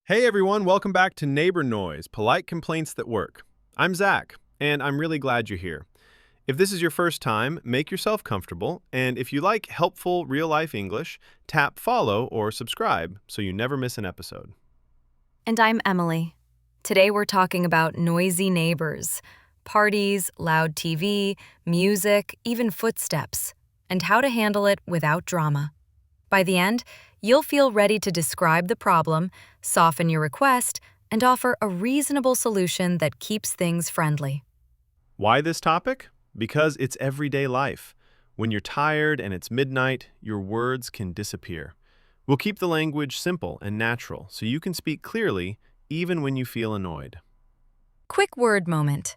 Hey everyone, welcome back to Neighbor Noise, Polite Complaints That Work. I'm Zach, and I'm really glad you're here. If this is your first time, make yourself comfortable, and if you like helpful real-life English, tap follow or subscribe so you never miss an episode. And I'm Emily. Today we're talking about noisy neighbors, parties, loud TV, music, even footsteps, and how to handle it without drama. By the end, you'll feel ready to describe the problem, soften your request, and offer a reasonable solution that keeps things friendly. Why this topic? Because it's everyday life. When you're tired and it's midnight, your words can disappear. We'll keep the language simple and natural so you can speak clearly even when you feel annoyed. Quick word moment.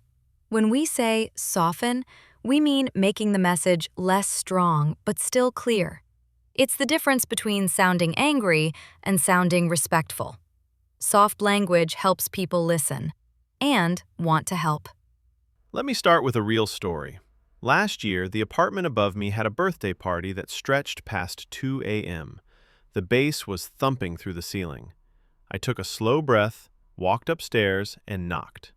When we say soften, we mean making the message less strong but still clear. It's the difference between sounding angry and sounding respectful. Soft language helps people listen and want to help. Let me start with a real story. Last year, the apartment above me had a birthday party that stretched past 2 a.m. The bass was thumping through the ceiling. I took a slow breath, walked upstairs, and knocked.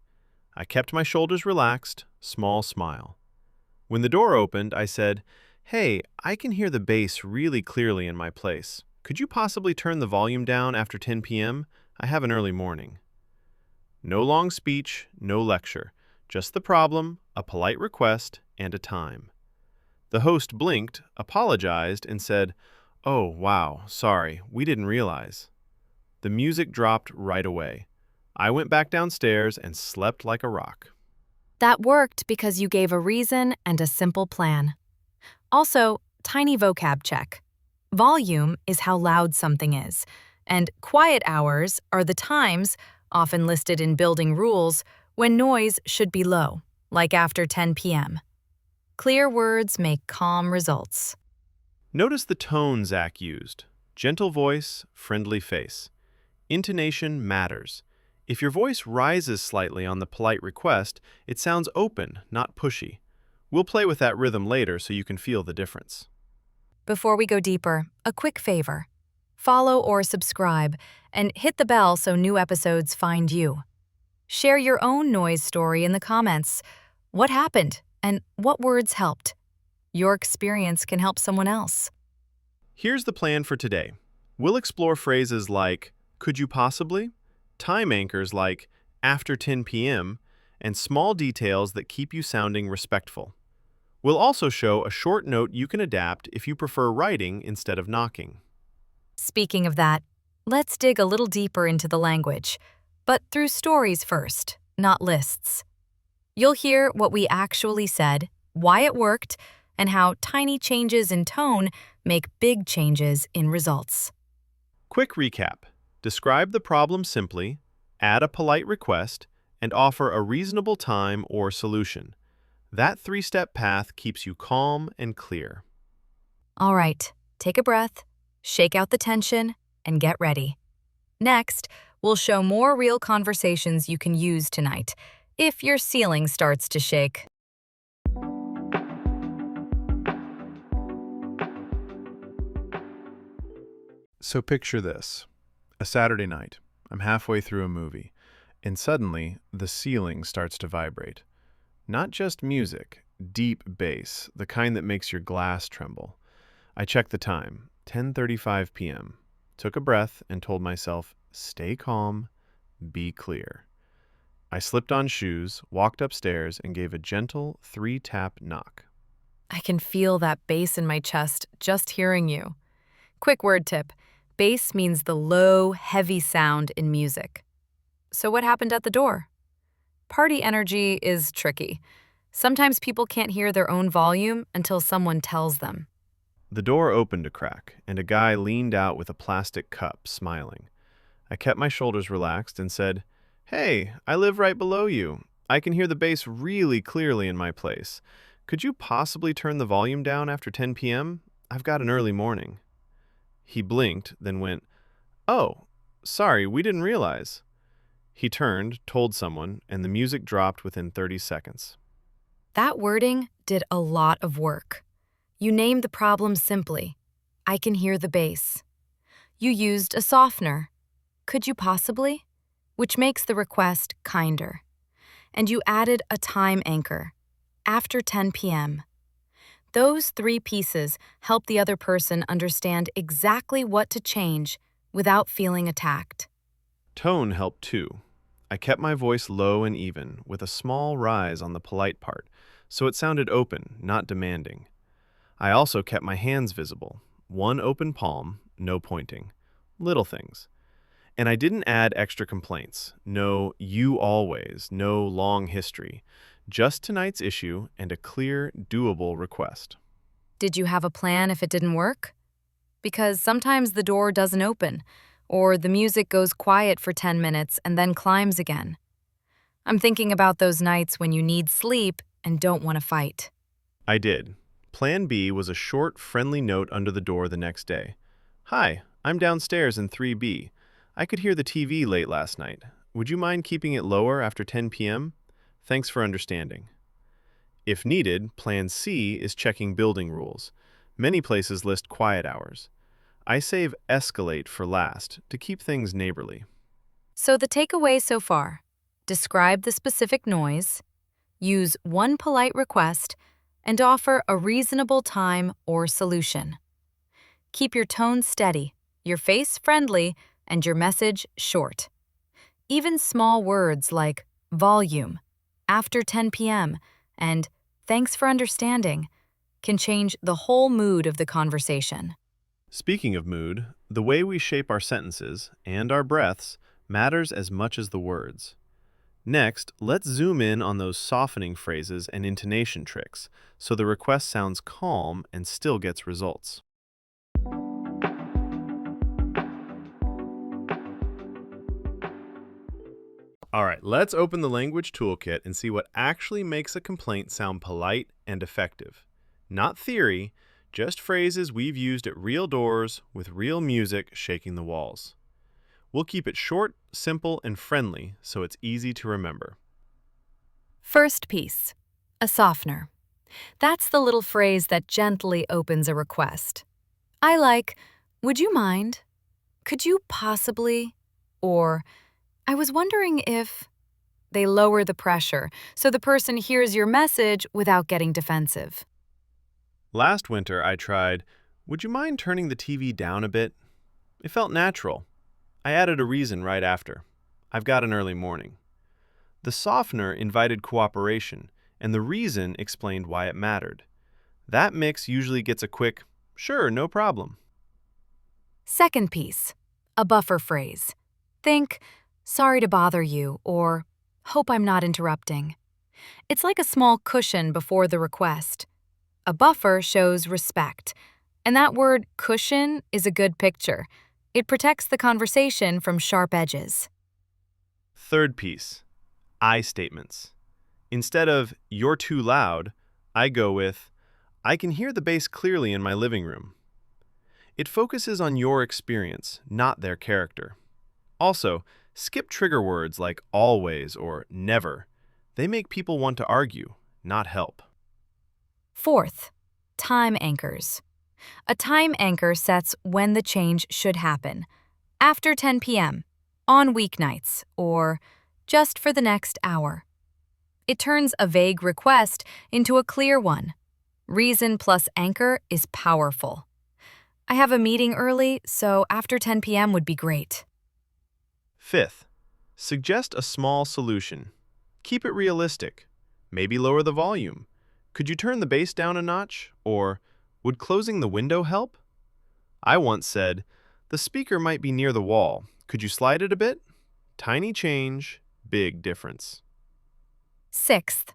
I kept my shoulders relaxed, small smile. When the door opened, I said, "Hey, I can hear the bass really clearly in my place. Could you possibly turn the volume down after 10 p.m.? I have an early morning." No long speech, no lecture. Just the problem, a polite request, and a time. The host blinked, apologized, and said, "Oh, wow, sorry, we didn't realize." The music dropped right away. I went back downstairs and slept like a rock. That worked because you gave a reason and a simple plan. Also, tiny vocab check. Volume is how loud something is, and quiet hours are the times, often listed in building rules, when noise should be low, like after 10 p.m. Clear words make calm results. Notice the tone Zach used. Gentle voice, friendly face. Intonation matters. If your voice rises slightly on the polite request, it sounds open, not pushy. We'll play with that rhythm later so you can feel the difference. Before we go deeper, a quick favor. Follow or subscribe, and hit the bell so new episodes find you. Share your own noise story in the comments. What happened, and what words helped? Your experience can help someone else. Here's the plan for today. We'll explore phrases like, "Could you possibly?" Time anchors like, "After 10 p.m., and small details that keep you sounding respectful. We'll also show a short note you can adapt if you prefer writing instead of knocking. Speaking of that, let's dig a little deeper into the language, but through stories first, not lists. You'll hear what we actually said, why it worked, and how tiny changes in tone make big changes in results. Quick recap. Describe the problem simply, add a polite request, and offer a reasonable time or solution. That three-step path keeps you calm and clear. All right, take a breath, shake out the tension, and get ready. Next, we'll show more real conversations you can use tonight if your ceiling starts to shake. So picture this. A Saturday night. I'm halfway through a movie, and suddenly the ceiling starts to vibrate. Not just music, deep bass, the kind that makes your glass tremble. I checked the time, 10:35 p.m., took a breath and told myself, stay calm, be clear. I slipped on shoes, walked upstairs, and gave a gentle 3-tap knock. I can feel that bass in my chest just hearing you. Quick word tip. Bass means the low, heavy sound in music. So what happened at the door? Party energy is tricky. Sometimes people can't hear their own volume until someone tells them. The door opened a crack, and a guy leaned out with a plastic cup, smiling. I kept my shoulders relaxed and said, "Hey, I live right below you. I can hear the bass really clearly in my place. Could you possibly turn the volume down after 10 p.m.? I've got an early morning." He blinked, then went, "Oh, sorry, we didn't realize." He turned, told someone, and the music dropped within 30 seconds. That wording did a lot of work. You named the problem simply. I can hear the bass. You used a softener. could you possibly? Which makes the request kinder. And you added a time anchor, after 10 p.m. Those three pieces help the other person understand exactly what to change without feeling attacked. Tone helped too. I kept my voice low and even, with a small rise on the polite part, so it sounded open, not demanding. I also kept my hands visible, one open palm, no pointing. Little things. And I didn't add extra complaints. No, you always, no long history. Just tonight's issue and a clear, doable request. Did you have a plan if it didn't work? Because sometimes the door doesn't open, or the music goes quiet for 10 minutes and then climbs again. I'm thinking about those nights when you need sleep and don't want to fight. I did. Plan B was a short, friendly note under the door the next day. Hi, I'm downstairs in 3B. I could hear the TV late last night. Would you mind keeping it lower after 10 p.m.? Thanks for understanding. If needed, Plan C is checking building rules. Many places list quiet hours. I save escalate for last to keep things neighborly. So the takeaway so far: describe the specific noise, use one polite request, and offer a reasonable time or solution. Keep your tone steady, your face friendly, and your message short. Even small words like volume, after 10 p.m., and thanks for understanding can change the whole mood of the conversation. Speaking of mood, the way we shape our sentences and our breaths matters as much as the words. Next, let's zoom in on those softening phrases and intonation tricks so the request sounds calm and still gets results. All right, let's open the language toolkit and see what actually makes a complaint sound polite and effective. Not theory, just phrases we've used at real doors with real music shaking the walls. We'll keep it short, simple, and friendly so it's easy to remember. First piece, a softener. That's the little phrase that gently opens a request. I like, would you mind? Could you possibly? Or, I was wondering if. They lower the pressure so the person hears your message without getting defensive. Last winter, I tried, would you mind turning the TV down a bit? It felt natural. I added a reason right after. I've got an early morning. The softener invited cooperation, and the reason explained why it mattered. That mix usually gets a quick, sure, no problem. Second piece, a buffer phrase. Think, sorry to bother you, or hope I'm not interrupting. It's like a small cushion before the request. A buffer shows respect, and that word cushion is a good picture. It protects the conversation from sharp edges. Third piece, I statements. Instead of, you're too loud, I go with, I can hear the bass clearly in my living room. It focuses on your experience, not their character. Also, skip trigger words like always or never. They make people want to argue, not help. Fourth, time anchors. A time anchor sets when the change should happen. After 10 p.m., on weeknights, or just for the next hour. It turns a vague request into a clear one. Reason plus anchor is powerful. I have a meeting early, so after 10 p.m. would be great. Fifth, suggest a small solution. Keep it realistic. Maybe lower the volume. Could you turn the bass down a notch? Or, would closing the window help? I once said, the speaker might be near the wall. Could you slide it a bit? Tiny change, big difference. Sixth,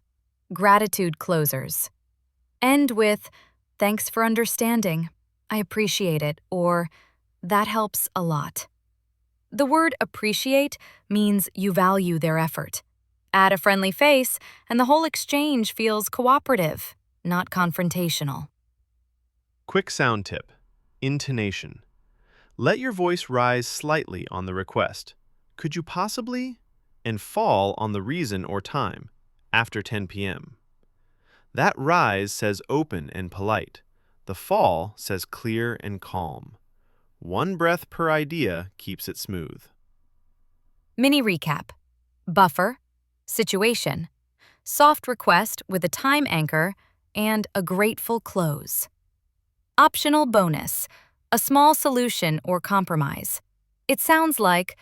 gratitude closers. End with, thanks for understanding. I appreciate it, or that helps a lot. The word appreciate means you value their effort. Add a friendly face, and the whole exchange feels cooperative, not confrontational. Quick sound tip, intonation. Let your voice rise slightly on the request. Could you possibly? And fall on the reason or time, after 10 p.m. That rise says open and polite. The fall says clear and calm. One breath per idea keeps it smooth. Mini recap: buffer, situation, soft request with a time anchor, and a grateful close. Optional bonus: a small solution or compromise. It sounds like,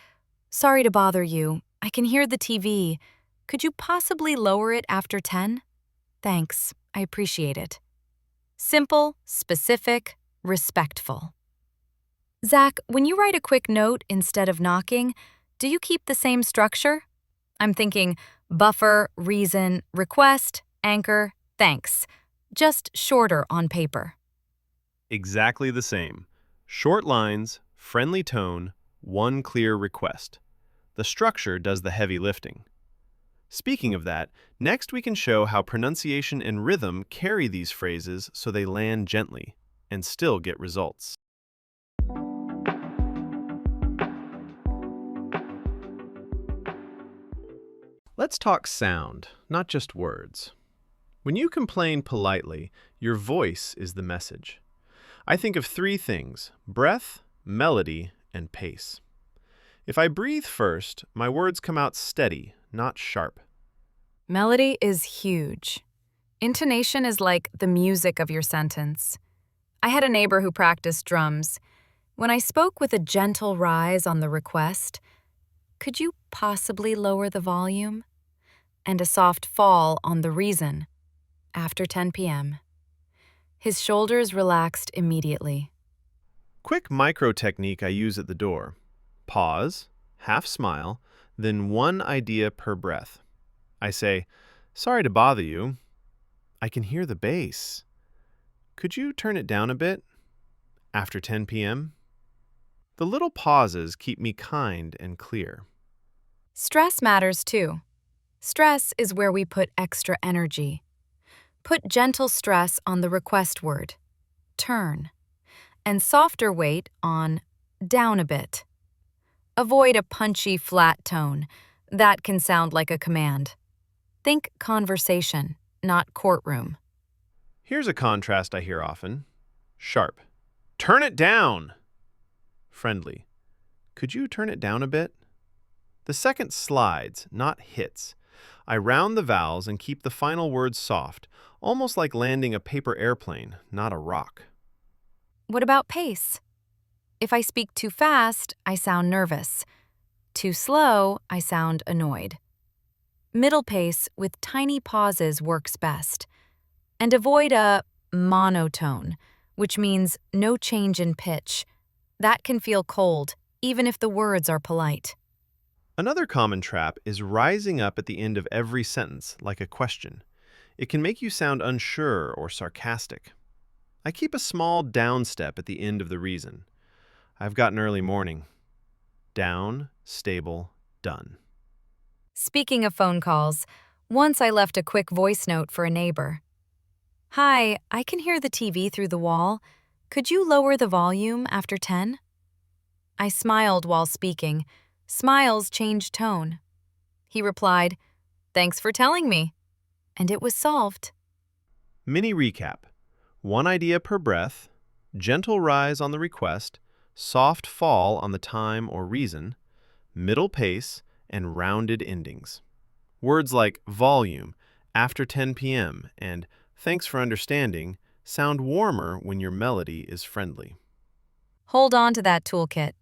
"Sorry to bother you. I can hear the TV. Could you possibly lower it after 10? Thanks. I appreciate it." Simple, specific, respectful. Zach, when you write a quick note instead of knocking, do you keep the same structure? I'm thinking buffer, reason, request, anchor, thanks. Just shorter on paper. Exactly the same. Short lines, friendly tone, one clear request. The structure does the heavy lifting. Speaking of that, next we can show how pronunciation and rhythm carry these phrases so they land gently and still get results. Let's talk sound, not just words. When you complain politely, your voice is the message. I think of three things: breath, melody, and pace. If I breathe first, my words come out steady, not sharp. Melody is huge. Intonation is like the music of your sentence. I had a neighbor who practiced drums. When I spoke with a gentle rise on the request, "Could you possibly lower the volume?" and a soft fall on the reason, "After 10 p.m." His shoulders relaxed immediately. Quick micro technique I use at the door. Pause, half smile, then one idea per breath. I say, "Sorry to bother you. I can hear the bass. Could you turn it down a bit? After 10 p.m.?" The little pauses keep me kind and clear. Stress matters too. Stress is where we put extra energy. Put gentle stress on the request word, turn, and softer weight on down a bit. Avoid a punchy, flat tone. That can sound like a command. Think conversation, not courtroom. Here's a contrast I hear often. Sharp. "Turn it down!" Friendly. "Could you turn it down a bit?" The second slides, not hits. I round the vowels and keep the final words soft, almost like landing a paper airplane, not a rock. What about pace? If I speak too fast, I sound nervous. Too slow, I sound annoyed. Middle pace with tiny pauses works best. And avoid a monotone, which means no change in pitch. That can feel cold, even if the words are polite. Another common trap is rising up at the end of every sentence, like a question. It can make you sound unsure or sarcastic. I keep a small down step at the end of the reason. "I've got an early morning." Down, stable, done. Speaking of phone calls, once I left a quick voice note for a neighbor. "Hi, I can hear the TV through the wall. Could you lower the volume after 10? I smiled while speaking. Smiles change tone. He replied, "Thanks for telling me." And it was solved. Mini recap. One idea per breath, gentle rise on the request, soft fall on the time or reason, middle pace, and rounded endings. Words like volume, after 10 p.m., and thanks for understanding sound warmer when your melody is friendly. Hold on to that toolkit.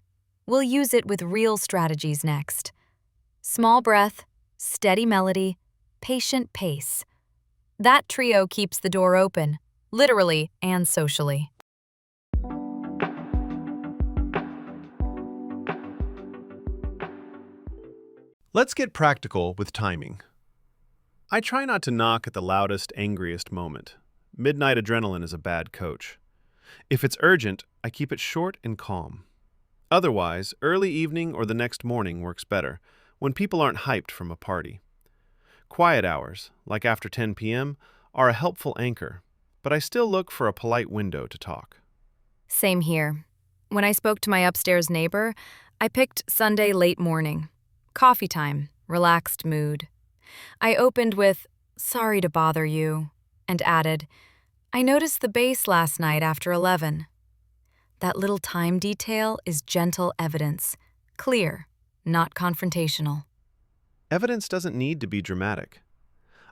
We'll use it with real strategies next. Small breath, steady melody, patient pace. That trio keeps the door open, literally and socially. Let's get practical with timing. I try not to knock at the loudest, angriest moment. Midnight adrenaline is a bad coach. If it's urgent, I keep it short and calm. Otherwise, early evening or the next morning works better, when people aren't hyped from a party. Quiet hours, like after 10 p.m., are a helpful anchor, but I still look for a polite window to talk. Same here. When I spoke to my upstairs neighbor, I picked Sunday late morning. Coffee time, relaxed mood. I opened with, "Sorry to bother you," and added, "I noticed the bass last night after 11. That little time detail is gentle evidence. Clear, not confrontational. Evidence doesn't need to be dramatic.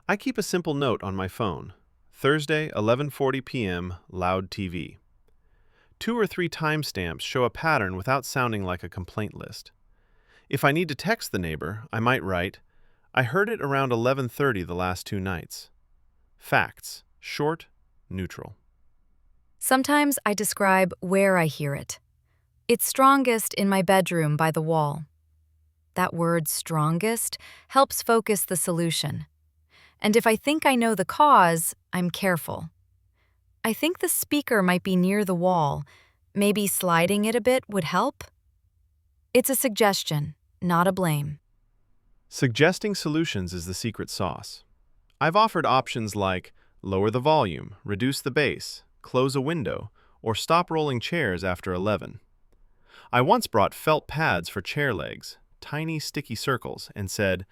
I keep a simple note on my phone. Thursday, 11:40 p.m., loud TV. 2 or 3 timestamps show a pattern without sounding like a complaint list. If I need to text the neighbor, I might write, I heard it around 11:30 the last 2 nights. Facts, short, neutral. Sometimes I describe where I hear it. It's strongest in my bedroom by the wall. That word strongest helps focus the solution. And if I think I know the cause, I'm careful. I think the speaker might be near the wall. Maybe sliding it a bit would help? It's a suggestion, not a blame. Suggesting solutions is the secret sauce. I've offered options like lower the volume, reduce the bass, close a window, or stop rolling chairs after 11. I once brought felt pads for chair legs, tiny sticky circles, and said,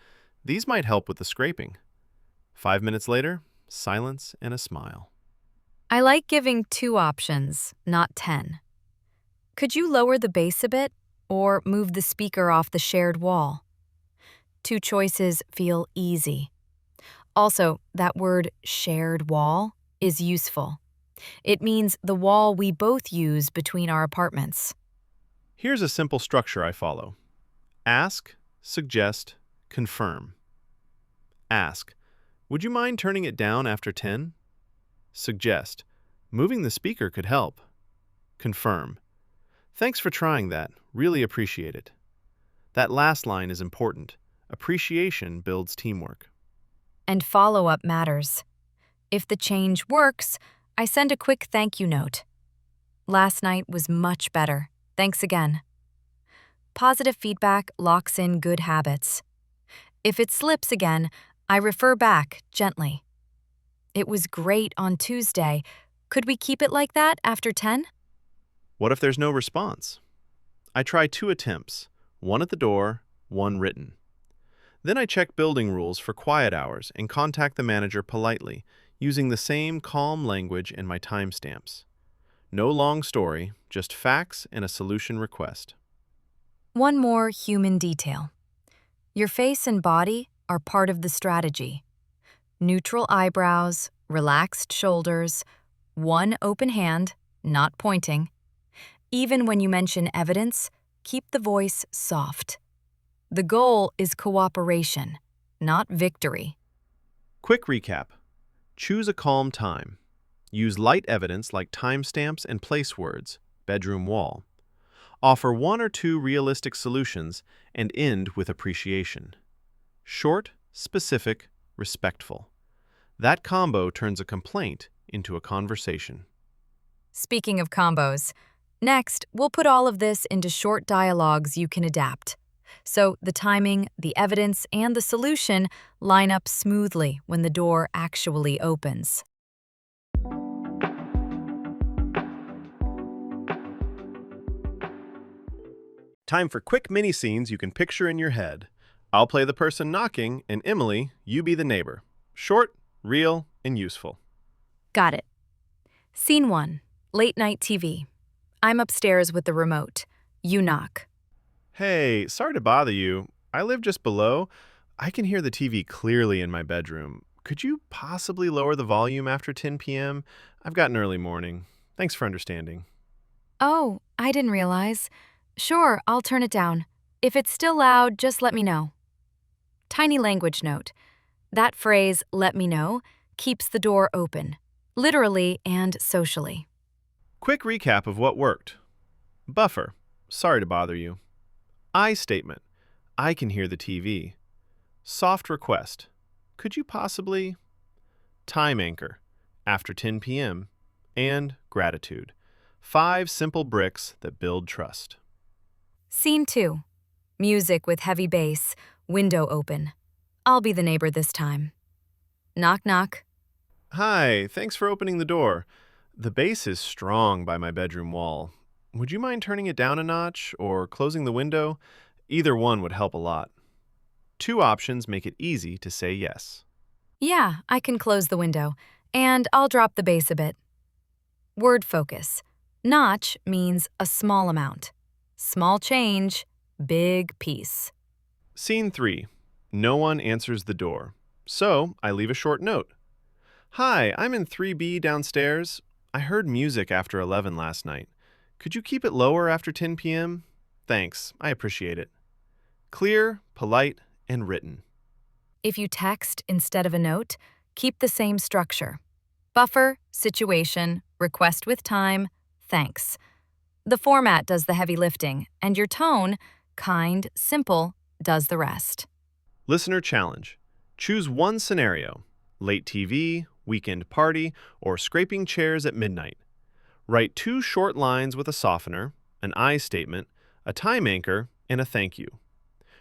these might help with the scraping. 5 minutes later, silence and a smile. I like giving 2 options, not 10. Could you lower the bass a bit or move the speaker off the shared wall? 2 choices feel easy. Also, that word shared wall is useful. It means the wall we both use between our apartments. Here's a simple structure I follow. Ask, suggest, confirm. Ask, would you mind turning it down after 10? Suggest, moving the speaker could help. Confirm, thanks for trying that, really appreciate it. That last line is important. Appreciation builds teamwork. And follow-up matters. If the change works, I send a quick thank you note. Last night was much better. Thanks again. Positive feedback locks in good habits. If it slips again, I refer back gently. It was great on Tuesday. Could we keep it like that after 10? What if there's no response? I try 2 attempts, one at the door, one written. Then I check building rules for quiet hours and contact the manager politely, using the same calm language and my timestamps. No long story, just facts and a solution request. One more human detail. Your face and body are part of the strategy. Neutral eyebrows, relaxed shoulders, one open hand, not pointing. Even when you mention evidence, keep the voice soft. The goal is cooperation, not victory. Quick recap. Choose a calm time. Use light evidence like timestamps and place words, bedroom wall. Offer 1 or 2 realistic solutions and end with appreciation. Short, specific, respectful. That combo turns a complaint into a conversation. Speaking of combos, next, we'll put all of this into short dialogues you can adapt. So the timing, the evidence, and the solution line up smoothly when the door actually opens. Time for quick mini scenes you can picture in your head. I'll play the person knocking, and Emily, you be the neighbor. Short, real, and useful. Got it. Scene 1. Late night TV. I'm upstairs with the remote. You knock. Hey, sorry to bother you. I live just below. I can hear the TV clearly in my bedroom. Could you possibly lower the volume after 10 p.m.? I've got an early morning. Thanks for understanding. Oh, I didn't realize. Sure, I'll turn it down. If it's still loud, just let me know. Tiny language note. That phrase, let me know, keeps the door open, literally and socially. Quick recap of what worked. Buffer. Sorry to bother you. I statement. I can hear the TV. Soft request. Could you possibly? Time anchor. After 10 p.m. And gratitude. 5 simple bricks that build trust. Scene 2. Music with heavy bass, window open. I'll be the neighbor this time. Knock, knock. Hi, thanks for opening the door. The bass is strong by my bedroom wall. Would you mind turning it down a notch or closing the window? Either one would help a lot. 2 options make it easy to say yes. Yeah, I can close the window, and I'll drop the bass a bit. Word focus. Notch means a small amount. Small change, Big piece. Scene 3. No one answers the door. So, I leave a short note. Hi, I'm in 3B downstairs. I heard music after 11 last night. Could you keep it lower after 10 p.m.? Thanks, I appreciate it. Clear, polite, and written. If you text instead of a note, keep the same structure. Buffer, situation, request with time, thanks. The format does the heavy lifting, and your tone, kind, simple, does the rest. Listener challenge. Choose one scenario: late TV, weekend party, or scraping chairs at midnight. Write 2 short lines with a softener, an I statement, a time anchor, and a thank you.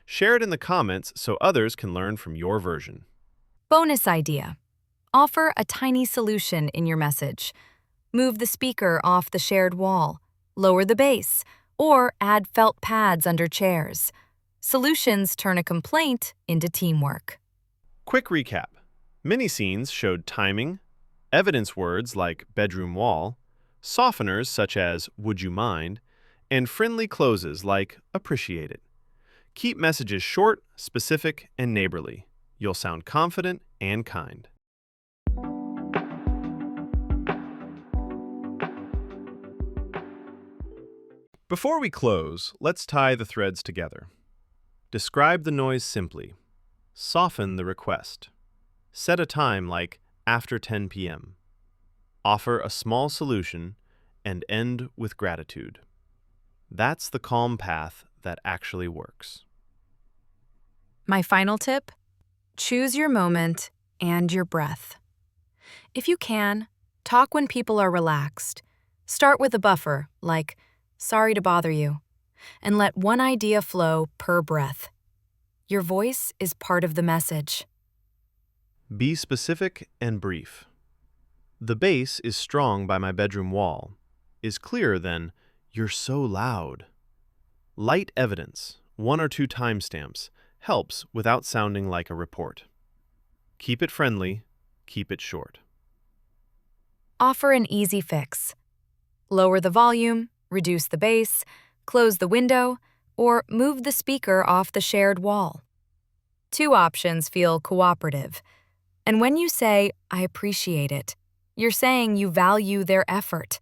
Share it in the comments so others can learn from your version. Bonus idea. Offer a tiny solution in your message. Move the speaker off the shared wall, lower the bass, or add felt pads under chairs. Solutions turn a complaint into teamwork. Quick recap. Mini-scenes showed timing, evidence words like bedroom wall, softeners such as would you mind, and friendly closes like appreciate it. Keep messages short, specific, and neighborly. You'll sound confident and kind. Before we close, let's tie the threads together. Describe the noise simply. Soften the request. Set a time like after 10 p.m. Offer a small solution and end with gratitude. That's the calm path that actually works. My final tip? Choose your moment and your breath. If you can, talk when people are relaxed. Start with a buffer, like, sorry to bother you, and let one idea flow per breath. Your voice is part of the message. Be specific and brief. The bass is strong by my bedroom wall is clearer than you're so loud. Light evidence, 1 or 2 timestamps, helps without sounding like a report. Keep it friendly, keep it short. Offer an easy fix. Lower the volume, reduce the bass, close the window, or move the speaker off the shared wall. 2 options feel cooperative. And when you say, I appreciate it, you're saying you value their effort.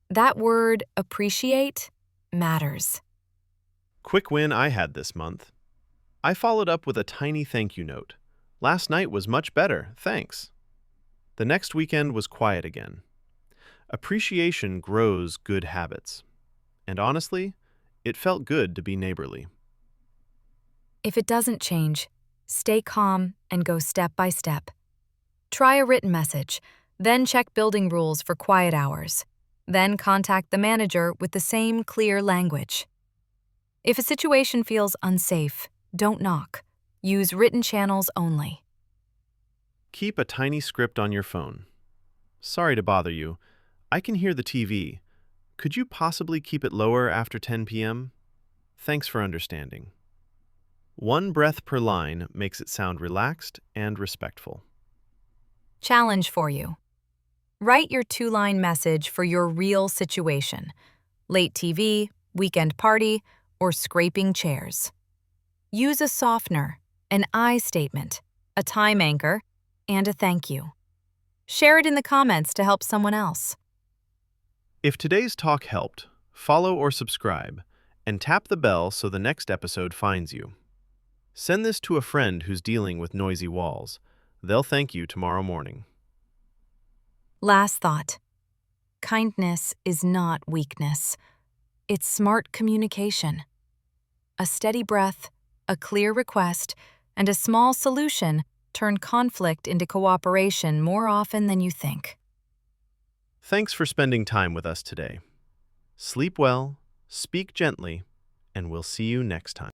That word, appreciate, matters. Quick win I had this month. I followed up with a tiny thank you note. Last night was much better, thanks. The next weekend was quiet again. Appreciation grows good habits. And honestly, it felt good to be neighborly. If it doesn't change, stay calm and go step by step. Try a written message, then check building rules for quiet hours. Then contact the manager with the same clear language. If a situation feels unsafe, don't knock. Use written channels only. Keep a tiny script on your phone. Sorry to bother you. I can hear the TV. Could you possibly keep it lower after 10 p.m.? Thanks for understanding. 1 breath per line makes it sound relaxed and respectful. Challenge for you. Write your 2-line message for your real situation: late TV, weekend party, or scraping chairs. Use a softener, an I statement, a time anchor, and a thank you. Share it in the comments to help someone else. If today's talk helped, follow or subscribe, and tap the bell so the next episode finds you. Send this to a friend who's dealing with noisy walls. They'll thank you tomorrow morning. Last thought. Kindness is not weakness. It's smart communication. A steady breath, a clear request, and a small solution turn conflict into cooperation more often than you think. Thanks for spending time with us today. Sleep well, speak gently, and we'll see you next time.